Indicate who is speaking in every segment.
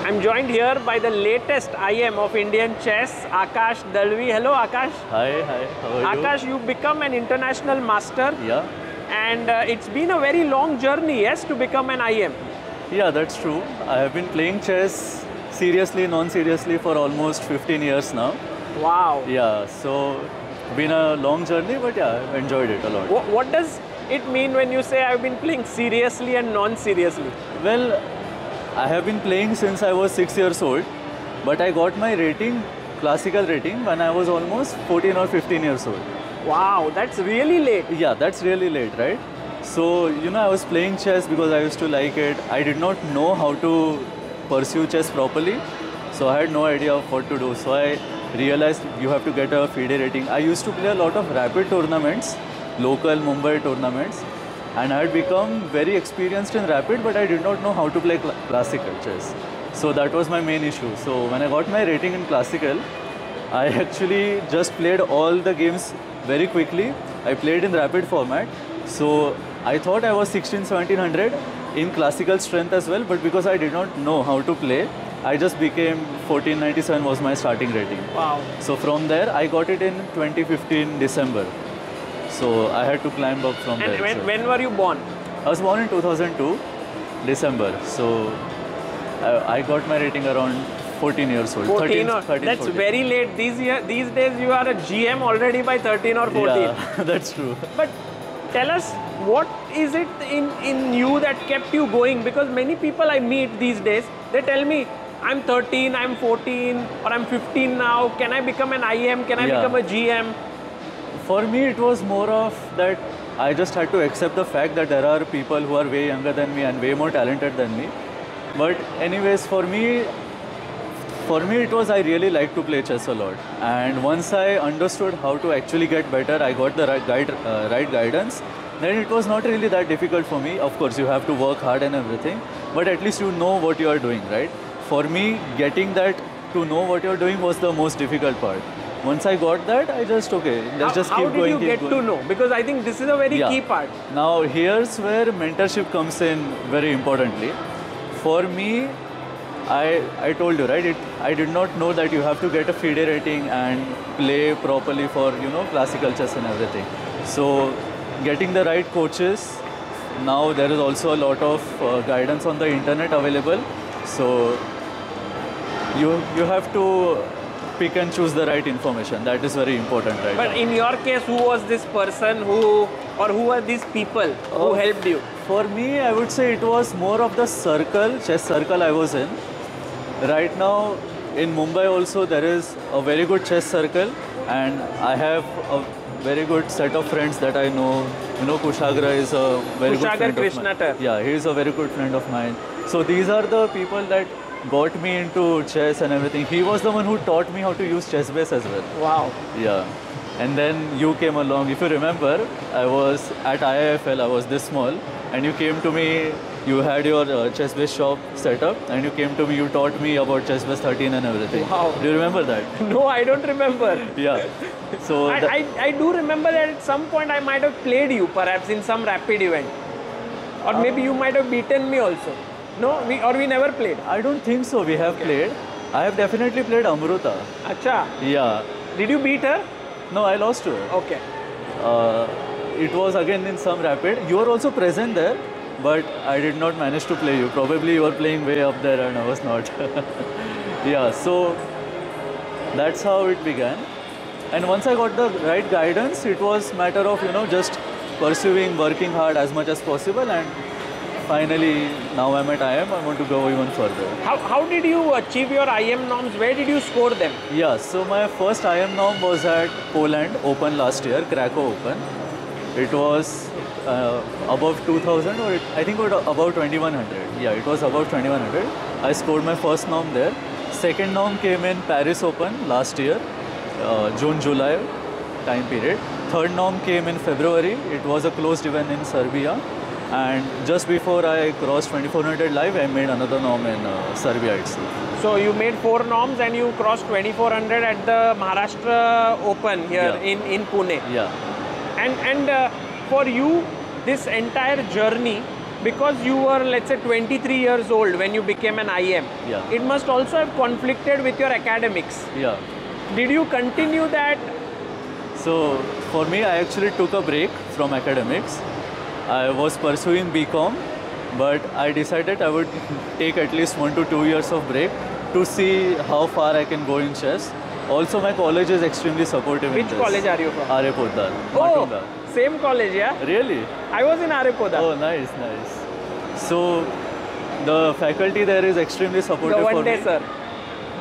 Speaker 1: I'm joined here by the latest IM of Indian chess, Akash Dalvi. Hello, Akash.
Speaker 2: Hi, how are you?
Speaker 1: Akash, you've become an international master.
Speaker 2: Yeah.
Speaker 1: And it's been a very long journey, yes, to become an IM.
Speaker 2: Yeah, that's true. I have been playing chess seriously, non-seriously for almost 15 years now.
Speaker 1: Wow.
Speaker 2: Yeah, so been a long journey, but yeah, I've enjoyed it a lot.
Speaker 1: What does it mean when you say I've been playing seriously and non-seriously?
Speaker 2: Well, I have been playing since I was 6 years old, but I got my rating, classical rating, when I was almost 14 or 15 years old.
Speaker 1: Wow, that's really late.
Speaker 2: Yeah, that's really late, right? So, I was playing chess because I used to like it. I did not know how to pursue chess properly, so I had no idea of what to do. So I realized you have to get a FIDE rating. I used to play a lot of rapid tournaments, local Mumbai tournaments, and I had become very experienced in rapid, but I did not know how to play classical chess. So that was my main issue. So when I got my rating in classical, I actually just played all the games very quickly. I played in rapid format. So I thought I was 1700 in classical strength as well, but because I did not know how to play, I just became 1497 was my starting rating.
Speaker 1: Wow.
Speaker 2: So from there, I got it in 2015 December. So I had to climb up from there.
Speaker 1: And when were you born?
Speaker 2: I was born in 2002, December. So I got my rating around 14 years old.
Speaker 1: 13
Speaker 2: 13,
Speaker 1: that's
Speaker 2: 14.
Speaker 1: very late. These days you are a GM already by 13 or 14.
Speaker 2: Yeah, that's true.
Speaker 1: But tell us, what is it in you that kept you going? Because many people I meet these days, they tell me, I'm 13, I'm 14, or I'm 15 now. Can I become an IM? Can I become a GM?
Speaker 2: For me, it was more of that I just had to accept the fact that there are people who are way younger than me and way more talented than me. But anyways, for me it was I really like to play chess a lot. And once I understood how to actually get better, I got the right guidance, then it was not really that difficult for me. Of course, you have to work hard and everything, but at least you know what you are doing, right? For me, getting that to know what you're doing was the most difficult part. Once I got that, I just, let's just keep going.
Speaker 1: How did you get to know? Because I think this is a very key part.
Speaker 2: Now, here's where mentorship comes in very importantly. For me, I told you, right? I did not know that you have to get a FIDE rating and play properly for, classical chess and everything. So, getting the right coaches. Now, there is also a lot of guidance on the internet available. So, you have to pick and choose the right information. That is very important, right?
Speaker 1: But in your case, who was this person who were these people who helped you?
Speaker 2: For me, I would say it was more of the chess circle I was in. Right now, in Mumbai also, there is a very good chess circle, and I have a very good set of friends that I know. Kushagra is a very good friend of mine. Yeah, he is a very good friend of mine. So these are the people that got me into chess and everything. He was the one who taught me how to use ChessBase as well.
Speaker 1: Wow.
Speaker 2: Yeah. And then you came along. If you remember, I was at IIFL, I was this small, and you came to me, you had your ChessBase shop set up, and you came to me, you taught me about ChessBase 13 and everything.
Speaker 1: Wow.
Speaker 2: Do you remember that?
Speaker 1: No, I don't remember.
Speaker 2: Yeah. So
Speaker 1: I do remember that at some point I might have played you, perhaps in some rapid event. Or maybe you might have beaten me also. No, we never played.
Speaker 2: I don't think so. We have played. I have definitely played Amruta.
Speaker 1: Acha.
Speaker 2: Yeah.
Speaker 1: Did you beat her?
Speaker 2: No, I lost to her.
Speaker 1: Okay.
Speaker 2: It was again in some rapid. You were also present there, but I did not manage to play you. Probably you were playing way up there and I was not. Yeah, so that's how it began. And once I got the right guidance, it was matter of, just pursuing, working hard as much as possible, and finally, now I'm at IM, I want to go even further.
Speaker 1: How did you achieve your IM norms? Where did you score them?
Speaker 2: Yeah, so my first IM norm was at Poland Open last year, Krakow Open. It was above 2000 or I think it was above 2100. Yeah, it was above 2100. I scored my first norm there. Second norm came in Paris Open last year, June-July time period. Third norm came in February. It was a closed event in Serbia. And just before I crossed 2400 live, I made another norm in Serbia itself.
Speaker 1: So you made 4 norms and you crossed 2400 at the Maharashtra Open here in Pune.
Speaker 2: Yeah.
Speaker 1: And for you, this entire journey because you were, let's say, 23 years old when you became an IM,
Speaker 2: Yeah.
Speaker 1: it must also have conflicted with your academics.
Speaker 2: Yeah.
Speaker 1: Did you continue that?
Speaker 2: So for me, I actually took a break from academics. I was pursuing BCom, but I decided I would take at least 1 to 2 years of break to see how far I can go in chess. Also, my college is extremely supportive.
Speaker 1: Which
Speaker 2: in this.
Speaker 1: college are you from?
Speaker 2: R.A. Poddar.
Speaker 1: Oh,
Speaker 2: Matunga.
Speaker 1: same college, yeah?
Speaker 2: Really?
Speaker 1: I was in Arepoda.
Speaker 2: Oh, nice, nice. So the faculty there is extremely supportive
Speaker 1: The
Speaker 2: for
Speaker 1: one day,
Speaker 2: me.
Speaker 1: sir.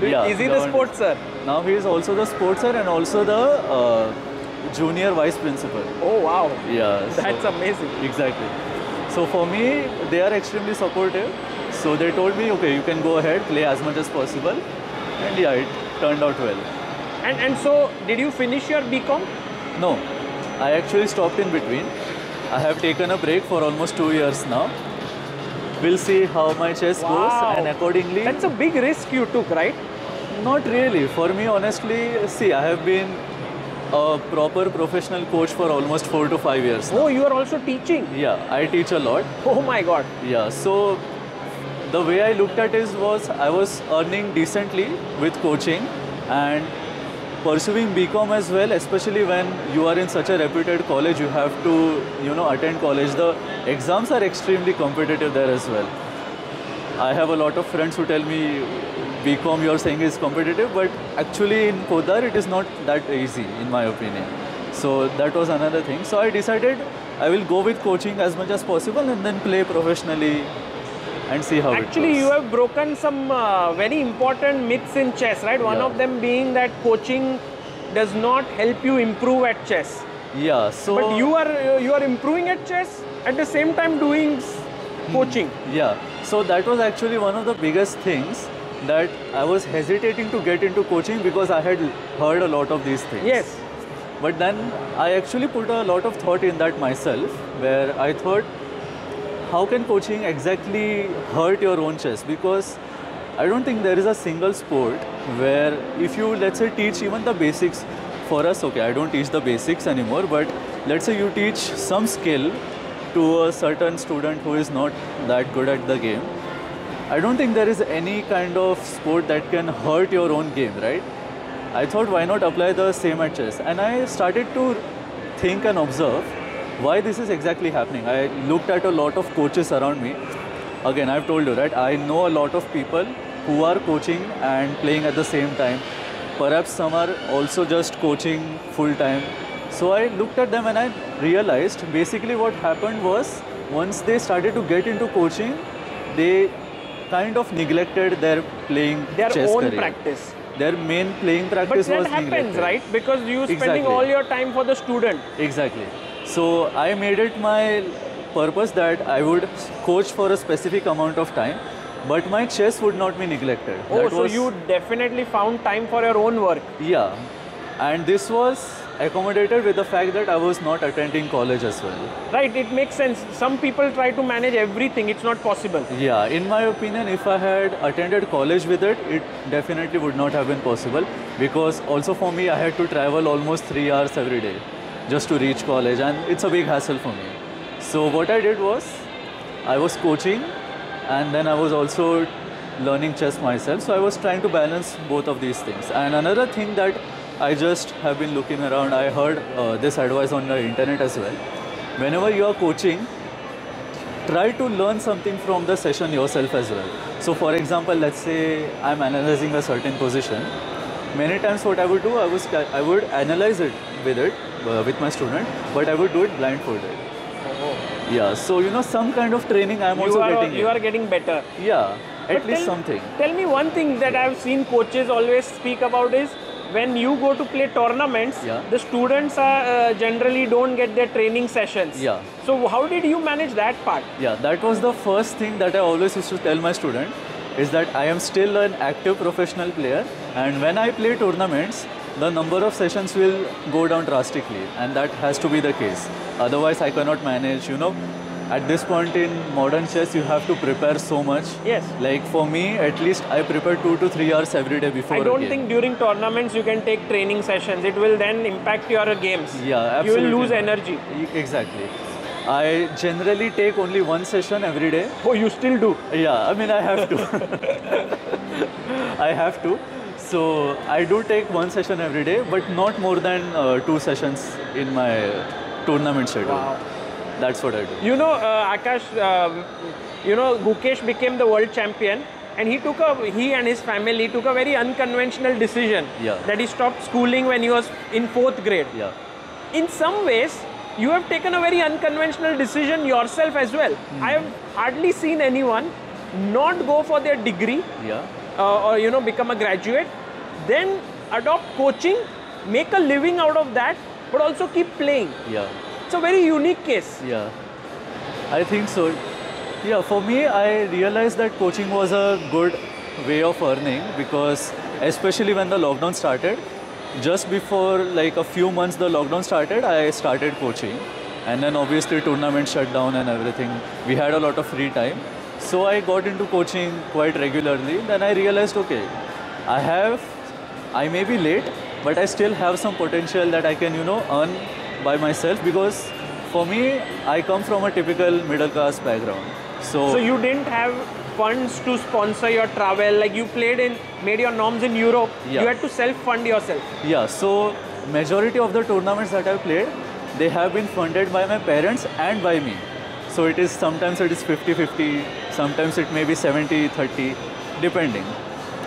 Speaker 2: Yeah,
Speaker 1: Is he
Speaker 2: the
Speaker 1: the
Speaker 2: one-
Speaker 1: sports sir?
Speaker 2: Now he is also the sports sir and also the junior vice principal.
Speaker 1: Oh, wow.
Speaker 2: Yeah. so-
Speaker 1: That's amazing.
Speaker 2: Exactly. So for me, they are extremely supportive. So they told me, okay, you can go ahead, play as much as possible. And yeah, it turned out well.
Speaker 1: And so, did you finish your BCom?
Speaker 2: No, I actually stopped in between. I have taken a break for almost 2 years now. We'll see how my chess
Speaker 1: Wow.
Speaker 2: goes, and accordingly,
Speaker 1: That's a big risk you took, right?
Speaker 2: not really. For me, honestly, see, I have been a proper professional coach for almost 4 to 5 years now.
Speaker 1: Oh, you are also teaching.
Speaker 2: Yeah, I teach a lot.
Speaker 1: Oh my God.
Speaker 2: Yeah, so the way I looked at it was I was earning decently with coaching and pursuing BCom as well, especially when you are in such a reputed college, you have to, attend college. The exams are extremely competitive there as well. I have a lot of friends who tell me BCom you're saying is competitive, but actually in Poddar it is not that easy in my opinion. So that was another thing. So I decided I will go with coaching as much as possible and then play professionally and see how
Speaker 1: Actually,
Speaker 2: it goes.
Speaker 1: you have broken some very important myths in chess, right? One
Speaker 2: Yeah.
Speaker 1: of them being that coaching does not help you improve at chess.
Speaker 2: Yeah, so
Speaker 1: But you are improving at chess at the same time doing coaching.
Speaker 2: yeah, so that was actually one of the biggest things that I was hesitating to get into coaching because I had heard a lot of these things.
Speaker 1: Yes.
Speaker 2: But then I actually put a lot of thought in that myself, where I thought, how can coaching exactly hurt your own chess? Because I don't think there is a single sport where if you, let's say, teach even the basics for us, okay, I don't teach the basics anymore, but let's say you teach some skill to a certain student who is not that good at the game. I don't think there is any kind of sport that can hurt your own game, right? I thought, why not apply the same at chess? And I started to think and observe why this is exactly happening. I looked at a lot of coaches around me. Again, I've told you, right? I know a lot of people who are coaching and playing at the same time. Perhaps some are also just coaching full time. So I looked at them and I realized basically what happened was once they started to get into coaching, they kind of neglected their playing
Speaker 1: Their
Speaker 2: chess
Speaker 1: own
Speaker 2: career.
Speaker 1: practice.
Speaker 2: Their main playing
Speaker 1: But
Speaker 2: practice
Speaker 1: that
Speaker 2: was
Speaker 1: happens,
Speaker 2: neglected.
Speaker 1: right? Because you spending
Speaker 2: Exactly.
Speaker 1: all your time for the student.
Speaker 2: Exactly. So I made it my purpose that I would coach for a specific amount of time, but my chess would not be neglected.
Speaker 1: Oh,
Speaker 2: That
Speaker 1: so
Speaker 2: was-
Speaker 1: you definitely found time for your own work.
Speaker 2: Yeah. And this was accommodated with the fact that I was not attending college as well.
Speaker 1: Right, it makes sense. Some people try to manage everything, it's not possible.
Speaker 2: Yeah, in my opinion, if I had attended college with it, it definitely would not have been possible because also for me, I had to travel almost 3 hours every day just to reach college, and it's a big hassle for me. So what I did was, I was coaching and then I was also learning chess myself. So I was trying to balance both of these things. And another thing that I just have been looking around, I heard this advice on the internet as well. Whenever you are coaching, try to learn something from the session yourself as well. So for example, let's say I'm analyzing a certain position. Many times what I would do, I would analyze it with my student, but I would do it blindfolded. Yeah, so some kind of training I'm also getting.
Speaker 1: You are getting better.
Speaker 2: Yeah, at
Speaker 1: But
Speaker 2: least something.
Speaker 1: Tell me one thing that I've seen coaches always speak about is when you go to play tournaments,
Speaker 2: Yeah.
Speaker 1: the students are, generally don't get their training sessions.
Speaker 2: Yeah.
Speaker 1: So how did you manage that part?
Speaker 2: Yeah, that was the first thing that I always used to tell my student is that I am still an active professional player, and when I play tournaments, the number of sessions will go down drastically, and that has to be the case. Otherwise, I cannot manage. At this point in modern chess, you have to prepare so much.
Speaker 1: Yes.
Speaker 2: Like for me, at least I prepare 2 to 3 hours every day before
Speaker 1: I
Speaker 2: a
Speaker 1: don't
Speaker 2: game.
Speaker 1: think during tournaments you can take training sessions. It will then impact your games.
Speaker 2: Yeah,
Speaker 1: You
Speaker 2: absolutely.
Speaker 1: will lose
Speaker 2: not.
Speaker 1: energy.
Speaker 2: Exactly. I generally take only one session every day.
Speaker 1: Oh, you still do?
Speaker 2: Yeah, I mean, I have to. I have to. So I do take one session every day, but not more than 2 sessions in my tournament schedule.
Speaker 1: Wow.
Speaker 2: That's what I do.
Speaker 1: You know, Akash, Gukesh became the world champion, and he and his family took a very unconventional decision.
Speaker 2: Yeah.
Speaker 1: That he stopped schooling when he was in 4th grade.
Speaker 2: Yeah.
Speaker 1: In some ways, you have taken a very unconventional decision yourself as well. I have hardly seen anyone not go for their degree
Speaker 2: Yeah.
Speaker 1: or become a graduate, then adopt coaching, make a living out of that, but also keep playing.
Speaker 2: Yeah.
Speaker 1: It's a very unique case.
Speaker 2: Yeah. I think so. Yeah, for me, I realized that coaching was a good way of earning because especially when the lockdown started, just before like a few months the lockdown started, I started coaching. And then obviously tournaments shut down and everything. We had a lot of free time. So I got into coaching quite regularly. Then I realized, okay, I may be late, but I still have some potential that I can, earn by myself because for me, I come from a typical middle class background.
Speaker 1: So you didn't have funds to sponsor your travel, like you made your norms in Europe,
Speaker 2: Yeah.
Speaker 1: you had to self-fund yourself.
Speaker 2: Yeah, so majority of the tournaments that I played, they have been funded by my parents and by me. So sometimes it is 50-50, sometimes it may be 70-30, depending.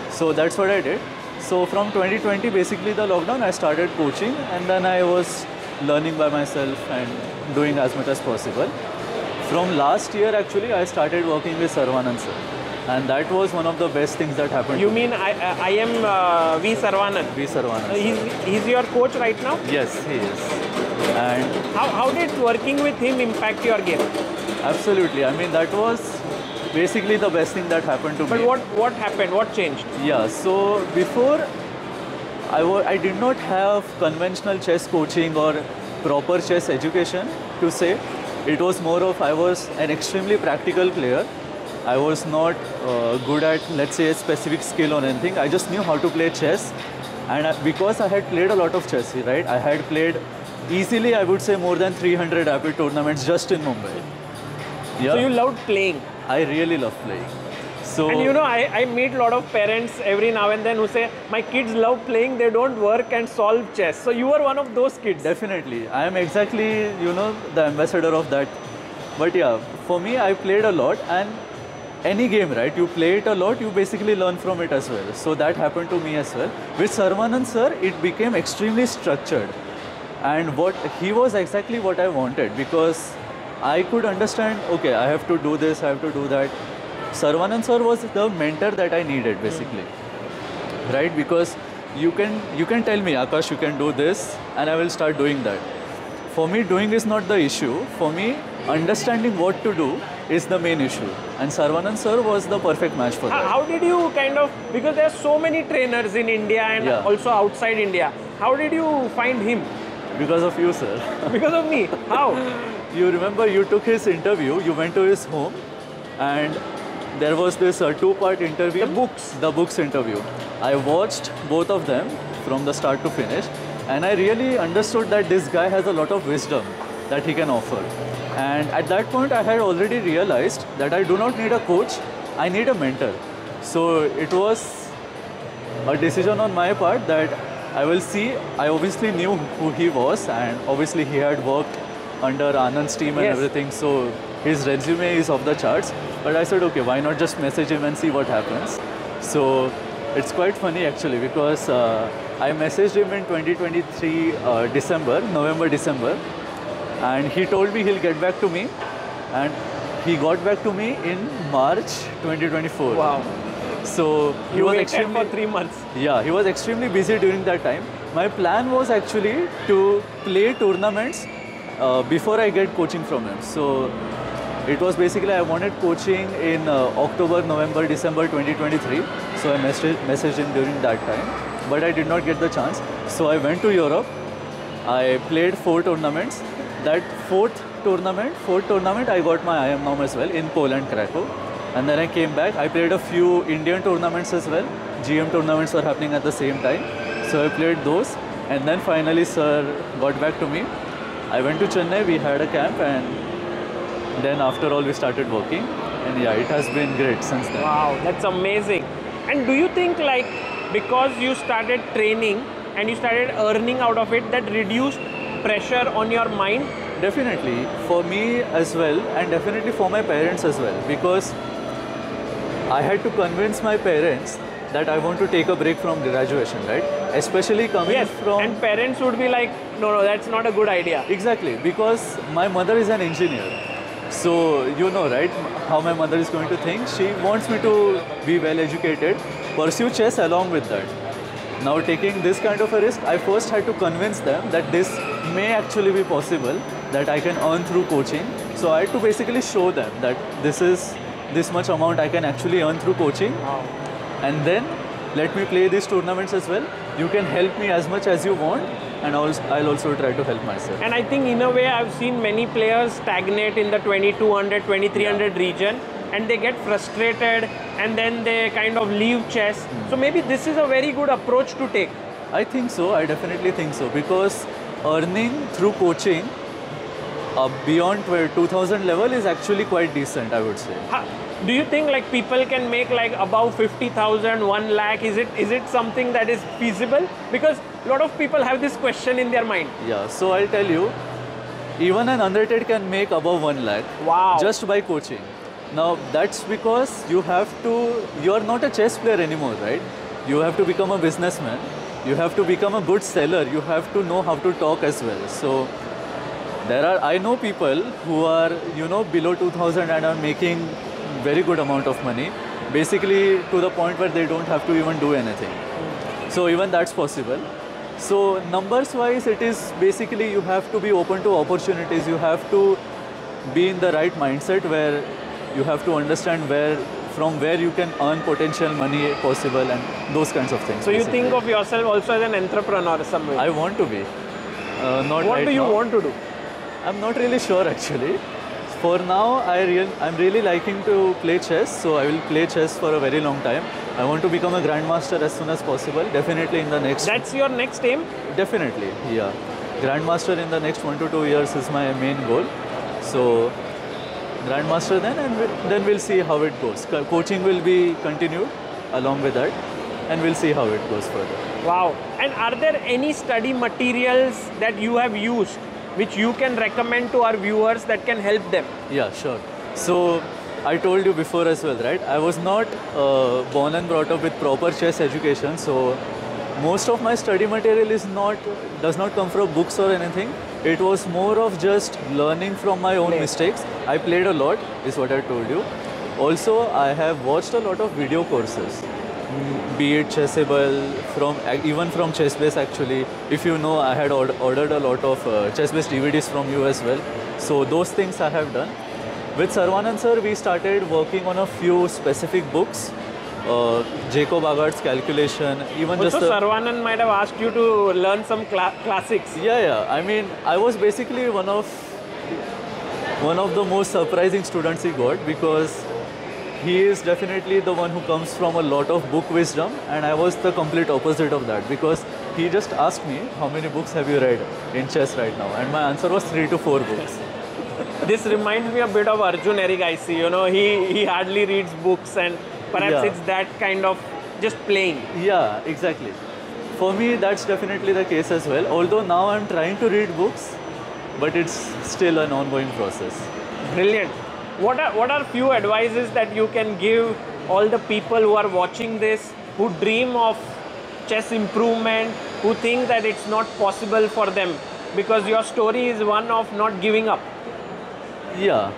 Speaker 2: So that's what I did. So from 2020, basically the lockdown, I started coaching and then I was learning by myself and doing as much as possible. From last year, actually, I started working with Sarvanand sir. And that was one of the best things that happened.
Speaker 1: You mean I am V. Sarvanand?
Speaker 2: V. Sarvanand.
Speaker 1: He's your coach right now?
Speaker 2: Yes, he is. And
Speaker 1: how did working with him impact your game?
Speaker 2: absolutely. I mean, that was basically the best thing that happened to me.
Speaker 1: But what happened? What changed?
Speaker 2: Yeah, so before I did not have conventional chess coaching or proper chess education to say. It was more of I was an extremely practical player. I was not good at, let's say, a specific skill or anything. I just knew how to play chess. And because I had played a lot of chess, right? I had played easily, I would say, more than 300 rapid tournaments just in Mumbai. Yeah.
Speaker 1: So you loved playing.
Speaker 2: I really love playing. So,
Speaker 1: And I meet a lot of parents every now and then who say, my kids love playing, they don't work and solve chess. So you were one of those kids.
Speaker 2: definitely. I am exactly, the ambassador of that. But yeah, for me, I played a lot and any game, right? You play it a lot, you basically learn from it as well. So that happened to me as well. With Sarvanand sir, it became extremely structured. And he was exactly what I wanted because I could understand, okay, I have to do this, I have to do that. Sarvanand sir was the mentor that I needed basically, right? Because you can tell me, Akash, you can do this, and I will start doing that. For me, doing is not the issue. For me, understanding what to do is the main issue. And Sarvanand sir was the perfect match for that.
Speaker 1: How did you because there are so many trainers in India and
Speaker 2: Yeah.
Speaker 1: also outside India, how did you find him?
Speaker 2: Because of you, sir.
Speaker 1: Because of me. How?
Speaker 2: You remember you took his interview, you went to his home, and there was this 2-part interview. The books interview. I watched both of them from the start to finish, and I really understood that this guy has a lot of wisdom that he can offer. And at that point, I had already realized that I do not need a coach, I need a mentor. So it was a decision on my part that I will see. I obviously knew who he was, and obviously he had worked under Anand's team and
Speaker 1: Yes.
Speaker 2: everything, so his resume is off the charts. But I said, okay, why not just message him and see what happens? So it's quite funny actually because I messaged him in 2023 November, December, and he told me he'll get back to me, and he got back to me in March 2024.
Speaker 1: Wow.
Speaker 2: So he
Speaker 1: You
Speaker 2: was
Speaker 1: waited
Speaker 2: extremely
Speaker 1: for 3 months.
Speaker 2: Yeah, he was extremely busy during that time. My plan was actually to play tournaments before I get coaching from him. So it was basically I wanted coaching in October, November, December 2023. So I messaged him during that time, but I did not get the chance. So I went to Europe. I played 4 tournaments. That fourth tournament, I got my IM norm as well in Poland, Krakow. And then I came back. I played a few Indian tournaments as well. GM tournaments were happening at the same time. So I played those. And then finally, sir got back to me. I went to Chennai. We had a camp and Then after all, we started working, and yeah, it has been great since then.
Speaker 1: Wow, that's amazing. And do you think like because you started training and you started earning out of it, that reduced pressure on your mind?
Speaker 2: Definitely, for me as well, and definitely for my parents as well, because I had to convince my parents that I want to take a break from graduation, right? Especially coming
Speaker 1: Yes,
Speaker 2: from...
Speaker 1: and parents would be like, no, that's not a good idea.
Speaker 2: Exactly, because my mother is an engineer. So, you know, right, how my mother is going to think. She wants me to be well educated, pursue chess along with that. Now, taking this kind of a risk, I first had to convince them that this may actually be possible, that I can earn through coaching. So, I had to basically show them that this is this much amount I can actually earn through coaching.
Speaker 1: Wow.
Speaker 2: And then let me play these tournaments as well. You can help me as much as you want, and I'll also try to help myself.
Speaker 1: And I think in a way I've seen many players stagnate in the 2200, 2300 region, and they get frustrated and then they kind of leave chess. So maybe this is a very good approach to take.
Speaker 2: I think so, I definitely think so, because earning through coaching beyond 2000 level is actually quite decent, I would say.
Speaker 1: Do you think like people can make like above 50,000, 1 lakh? Is it something that is feasible? Because a lot of people have this question in their mind.
Speaker 2: Yeah, so I'll tell you, even an underrated can make above 1 lakh.
Speaker 1: Wow.
Speaker 2: Just by coaching. Now that's because you are not a chess player anymore, right? You have to become a businessman. You have to become a good seller. You have to know how to talk as well. So I know people who are, below 2000 and are making very good amount of money, basically to the point where they don't have to even do anything. So even that's possible. So numbers wise, it is basically you have to be open to opportunities. You have to be in the right mindset where you have to understand from where you can earn potential money possible and those kinds of things.
Speaker 1: So
Speaker 2: basically.
Speaker 1: you think of yourself also as an entrepreneur some way?
Speaker 2: I want to be. Not
Speaker 1: what
Speaker 2: right
Speaker 1: do you
Speaker 2: now.
Speaker 1: want to do?
Speaker 2: I'm not really sure actually. For now, I'm really liking to play chess, so I will play chess for a very long time. I want to become a grandmaster as soon as possible. Definitely in the next.
Speaker 1: That's your next aim?
Speaker 2: Definitely, yeah. Grandmaster in the next 1 to 2 years is my main goal. So, grandmaster then, and then we'll see how it goes. Coaching will be continued along with that, and we'll see how it goes further.
Speaker 1: Wow! And are there any study materials that you have used, which you can recommend to our viewers that can help them?
Speaker 2: Yeah, sure. So I told you before as well, right? I was not born and brought up with proper chess education, so most of my study material does not come from books or anything. It was more of just learning from my own mistakes. I played a lot, is what I told you. Also, I have watched a lot of video courses. Be it Chessable, even from ChessBase actually. If you know, I had ordered a lot of ChessBase DVDs from you as well. So those things I have done. With Sarvanand sir, we started working on a few specific books. Jacob Aagaard's calculation, even
Speaker 1: also,
Speaker 2: just...
Speaker 1: Sarvanand might have asked you to learn some classics.
Speaker 2: Yeah. I mean, I was basically one of the most surprising students he got, because he is definitely the one who comes from a lot of book wisdom, and I was the complete opposite of that, because he just asked me, how many books have you read in chess right now? And my answer was 3 to 4 books.
Speaker 1: This reminds me a bit of Arjun Erigaisi. He hardly reads books, and perhaps it's that kind of just playing.
Speaker 2: Yeah, exactly. For me, that's definitely the case as well. Although now I'm trying to read books, but it's still an ongoing process.
Speaker 1: Brilliant. What are few advices that you can give all the people who are watching this, who dream of chess improvement, who think that it's not possible for them? Because your story is one of not giving up.
Speaker 2: Yeah.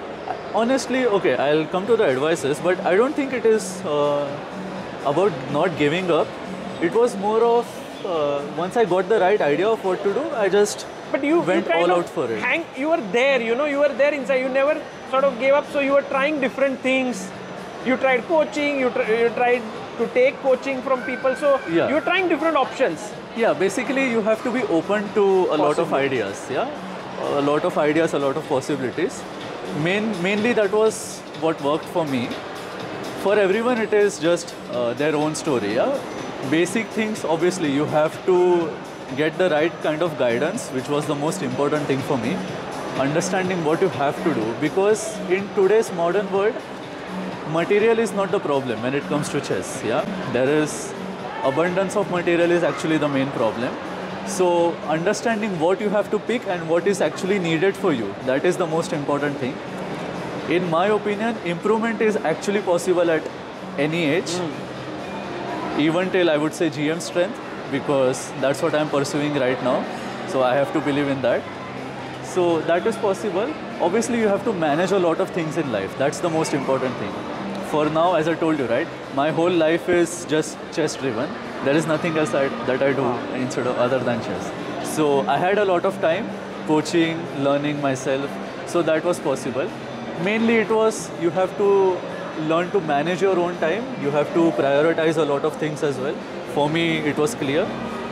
Speaker 2: Honestly, okay, I'll come to the advices, but I don't think it is about not giving up. It was more of, once I got the right idea of what to do, I just went all out for it.
Speaker 1: You were there, you were there inside. You never sort of gave up, so you were trying different things. You tried coaching, you tried to take coaching from people, so you were trying different options.
Speaker 2: Yeah, basically you have to be open to a lot of ideas, yeah? A lot of ideas, a lot of possibilities. Mainly that was what worked for me. For everyone it is just their own story, yeah? Basic things, obviously you have to get the right kind of guidance, which was the most important thing for me. understanding what you have to do, because in today's modern world, material is not the problem when it comes to chess. Yeah, there is abundance of material is actually the main problem. So understanding what you have to pick and what is actually needed for you, that is the most important thing. In my opinion, improvement is actually possible at any age, even till I would say GM strength, because that's what I'm pursuing right now. So I have to believe in that. So that is possible. Obviously, you have to manage a lot of things in life. That's the most important thing. For now, as I told you, right, my whole life is just chess driven. There is nothing else that I do instead of other than chess. So I had a lot of time coaching, learning myself. So that was possible. Mainly it was, you have to learn to manage your own time. You have to prioritize a lot of things as well. For me, it was clear.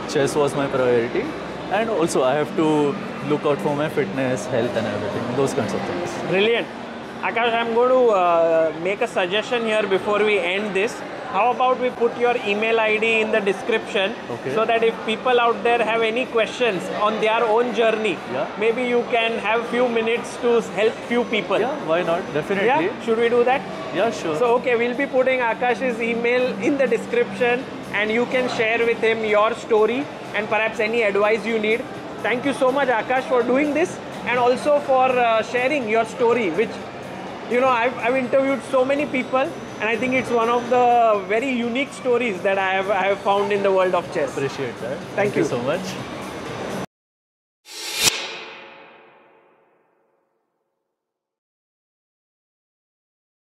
Speaker 2: Chess was my priority. And also I have to look out for my fitness, health and everything, those kinds of things.
Speaker 1: Brilliant. Akash, I'm going to make a suggestion here before we end this. How about we put your email ID in the description, so that if people out there have any questions on their own journey, maybe you can have few minutes to help few people.
Speaker 2: Yeah, why not? Definitely.
Speaker 1: Yeah, should we do that?
Speaker 2: Yeah, sure.
Speaker 1: So, okay, we'll be putting Akash's email in the description, and you can share with him your story and perhaps any advice you need. Thank you so much, Akash, for doing this, and also for sharing your story, which, you know, I've interviewed so many people, and I think it's one of the very unique stories that I have found in the world of chess.
Speaker 2: Appreciate that.
Speaker 1: Thank you
Speaker 2: so much.